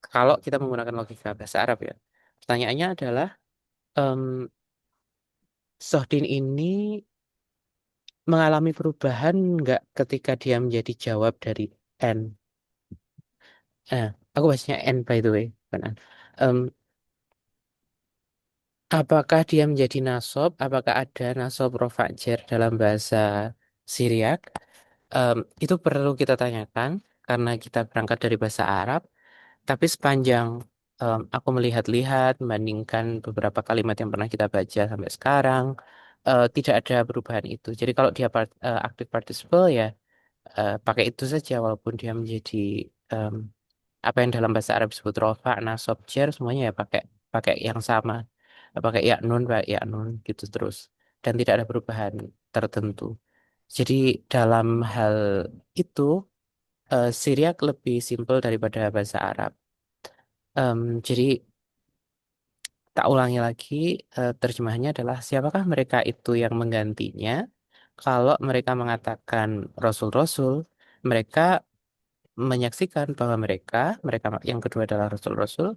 kalau kita menggunakan logika bahasa Arab ya, pertanyaannya adalah, em, Sohdin ini mengalami perubahan nggak ketika dia menjadi jawab dari N? Aku bacanya N by the way, bukan N. Em, apakah dia menjadi nasob? Apakah ada nasob rofajer dalam bahasa Syriak? Itu perlu kita tanyakan karena kita berangkat dari bahasa Arab. Tapi sepanjang aku melihat-lihat, membandingkan beberapa kalimat yang pernah kita baca sampai sekarang, tidak ada perubahan itu. Jadi kalau dia active participle ya pakai itu saja, walaupun dia menjadi em, apa yang dalam bahasa Arab disebut rofa, nasab, jar, semuanya ya pakai pakai yang sama, pakai ya nun gitu terus, dan tidak ada perubahan tertentu. Jadi dalam hal itu Syriak lebih simpel daripada bahasa Arab. Jadi tak ulangi lagi, terjemahannya adalah siapakah mereka itu yang menggantinya? Kalau mereka mengatakan rasul-rasul, mereka menyaksikan bahwa mereka yang kedua adalah rasul-rasul,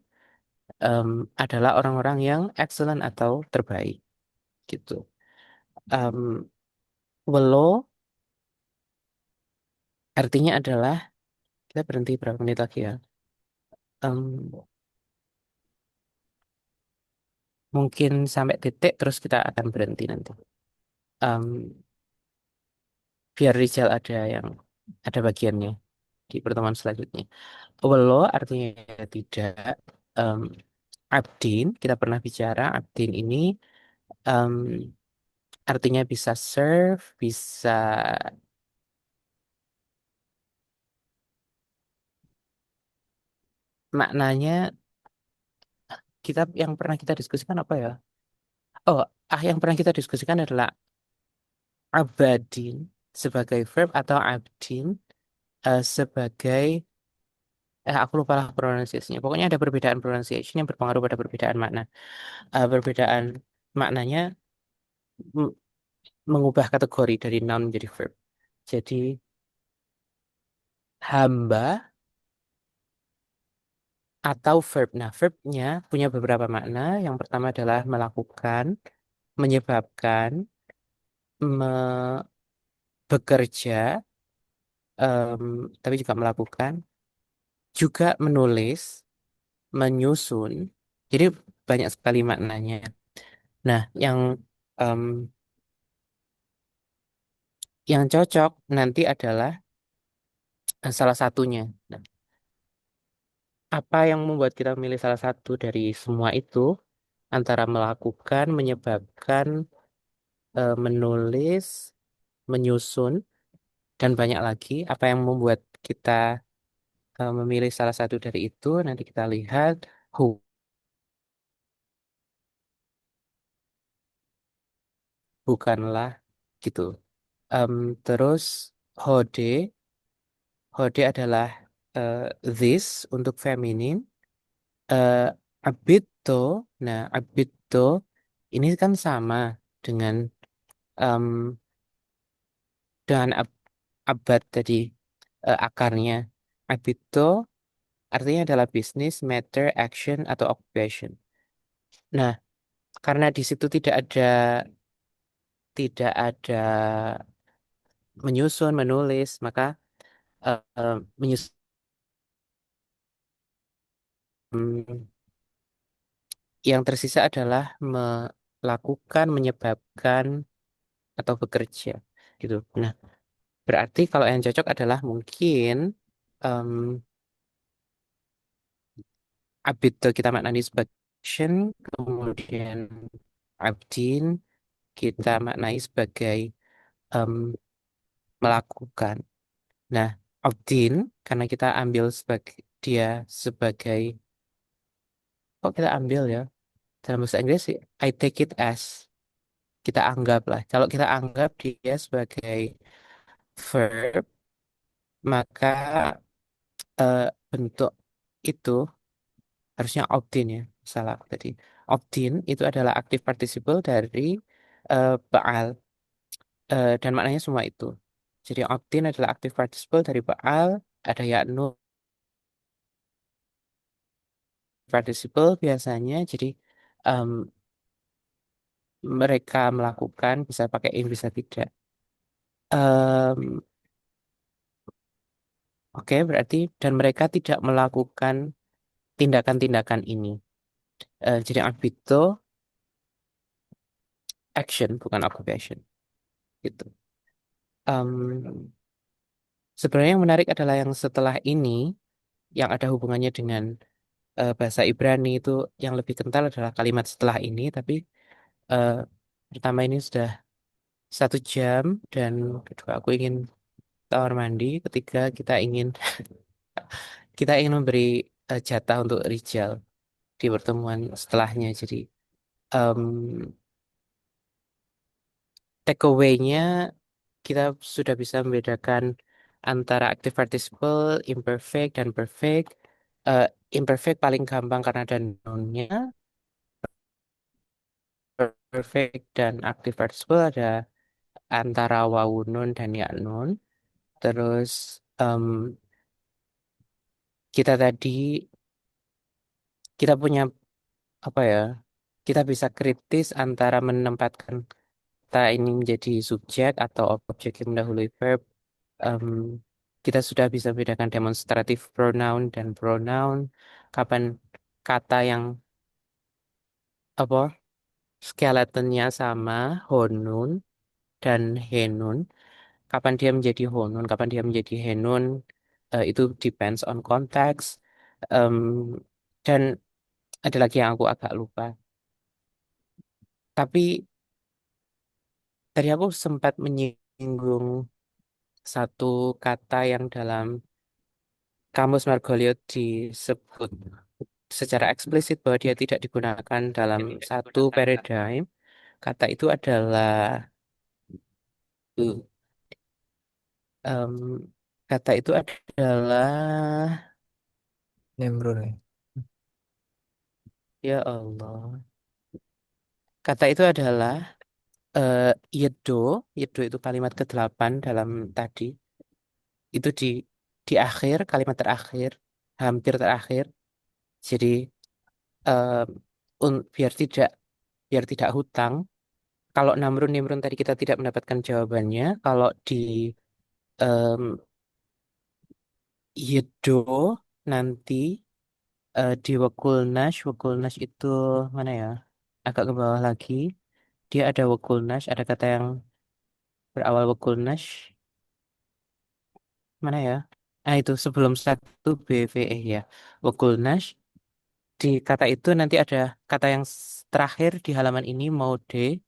em, adalah orang-orang yang excellent atau terbaik gitu. Em, Welo artinya adalah, kita berhenti berapa menit lagi ya? Em, Mungkin sampai titik terus kita akan berhenti nanti. Em, Biar Rizal ada bagiannya di pertemuan selanjutnya. Welo artinya tidak. Em, Abdin, kita pernah bicara, Abdin ini em, artinya bisa serve, bisa maknanya, kita yang pernah kita diskusikan apa ya? Oh, yang pernah kita diskusikan adalah abadin sebagai verb atau abdin sebagai aku lupa lah pronunciation-nya. Pokoknya ada perbedaan pronunciation yang berpengaruh pada perbedaan makna. Perbedaan maknanya m- mengubah kategori dari noun menjadi verb. Jadi hamba atau verb. Nah, verbnya punya beberapa makna. Yang pertama adalah melakukan, menyebabkan, bekerja, em, tapi juga melakukan, juga menulis, menyusun. Jadi banyak sekali maknanya. Nah, em, yang cocok nanti adalah salah satunya. Nah, apa yang membuat kita memilih salah satu dari semua itu antara melakukan, menyebabkan, menulis, menyusun, dan banyak lagi. Apa yang membuat kita memilih salah satu dari itu? Nanti kita lihat who, bukanlah gitu. Em, terus hode, hode adalah eh, this untuk feminin. Eh, abito, nah abito ini kan sama dengan em, abad tadi, akarnya. Abito artinya adalah business, matter, action, atau occupation. Nah, karena di situ tidak ada menyusun, menulis, maka menyusun yang tersisa adalah melakukan, menyebabkan, atau bekerja gitu. Nah, berarti kalau yang cocok adalah mungkin em, abito kita maknani sebagai action, kemudian abdin kita maknai sebagai em, melakukan. Nah, abdin karena kita ambil sebagai dia sebagai, kok kita ambil ya dalam bahasa Inggris sih, I take it as, kita anggap lah. Kalau kita anggap dia sebagai verb, maka eh, bentuk itu harusnya opt-in ya. Salah aku tadi. Opt-in itu adalah active participle dari Baal. Dan maknanya semua itu. Jadi opt-in adalah active participle dari Baal. Ada yaknu participle biasanya. Jadi em, mereka melakukan bisa pakai in bisa tidak. Em, Oke, berarti dan mereka tidak melakukan tindakan-tindakan ini. Jadi arbito action bukan occupation gitu. Em, Sebenarnya yang menarik adalah yang setelah ini, yang ada hubungannya dengan bahasa Ibrani itu yang lebih kental adalah kalimat setelah ini. Tapi eh, pertama ini sudah 1 jam dan kedua aku ingin tawar mandi. Ketiga kita ingin memberi jatah untuk Rijal di pertemuan setelahnya. Jadi em takeaway-nya kita sudah bisa membedakan antara active participle, imperfect, dan perfect. Eh, Imperfect paling gampang karena ada noun-nya. Perfect dan active participle ada antara wawu nun dan ya nun. Terus em, kita tadi kita punya apa ya? Kita bisa kritis antara menempatkan kata ini menjadi subjek atau objek yang mendahului verb. Em, kita sudah bisa bedakan demonstratif pronoun dan pronoun. Kapan kata yang apa skeletonnya sama honun dan henun. Kapan dia menjadi honun, kapan dia menjadi henun, itu depends on context. Em, dan ada lagi yang aku agak lupa. Tapi tadi aku sempat menyinggung satu kata yang dalam kamus Margoliouth disebut secara eksplisit bahwa dia tidak digunakan dalam satu paradigm. Kata itu adalah em, kata itu adalah Nemrun nih. Ya Allah. Kata itu adalah eh, yedo. Yedo itu kalimat ke-8 dalam tadi. Itu di akhir, kalimat terakhir, hampir terakhir. Jadi eh, biar tidak hutang. Kalau Namrun Nimrun tadi kita tidak mendapatkan jawabannya. Kalau di Yedo nanti di Wekulnash itu mana ya? Agak ke bawah lagi. Dia ada Wekulnash, ada kata yang berawal Wekulnash. Mana ya? Ah itu sebelum satu BVE ya. Wekulnash. Di kata itu nanti ada kata yang terakhir di halaman ini maude.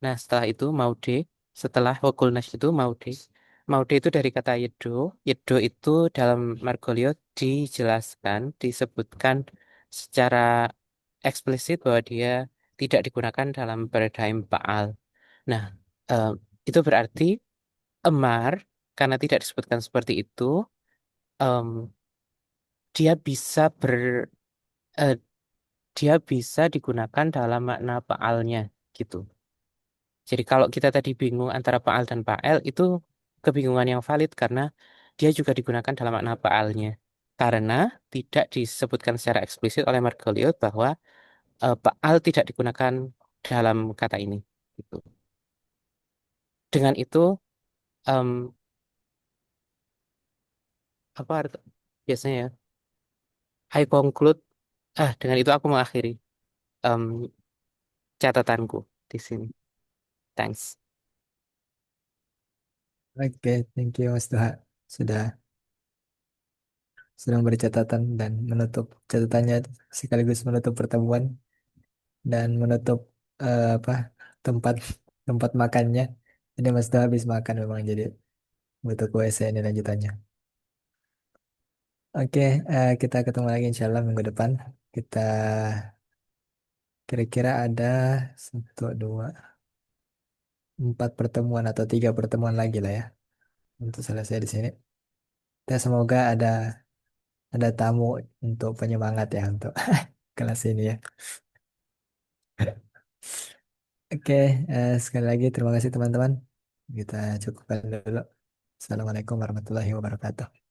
Nah setelah itu maude. Setelah Wekulnash itu maude. Maude itu dari kata Yedo. Yedo itu dalam Margoliouth dijelaskan, disebutkan secara eksplisit bahwa dia tidak digunakan dalam paradigm Baal. Nah, eh, itu berarti Emar, karena tidak disebutkan seperti itu, em, dia bisa eh, dia bisa digunakan dalam makna Baalnya gitu. Jadi kalau kita tadi bingung antara Baal dan Baal, itu kebingungan yang valid karena dia juga digunakan dalam makna Baalnya. Karena tidak disebutkan secara eksplisit oleh Margoliouth bahwa Baal tidak digunakan dalam kata ini. Gitu. Dengan itu, em, apa biasanya ya? I conclude. Dengan itu aku mengakhiri em, catatanku di sini. Thanks. Oke, thank you Mas Duha. Sudah sedang bercatatan dan menutup catatannya sekaligus menutup pertemuan dan menutup apa tempat tempat makannya. Ini Mas Duha habis makan memang jadi butuh ke WC ini lanjutannya. Oke, kita ketemu lagi insya Allah minggu depan. Kita kira-kira ada satu, dua, empat pertemuan atau tiga pertemuan lagi lah ya untuk selesai di sini. Kita semoga ada tamu untuk penyemangat ya untuk kelas ini ya. Oke, sekali lagi terima kasih teman-teman. Kita cukupkan dulu. Assalamualaikum warahmatullahi wabarakatuh.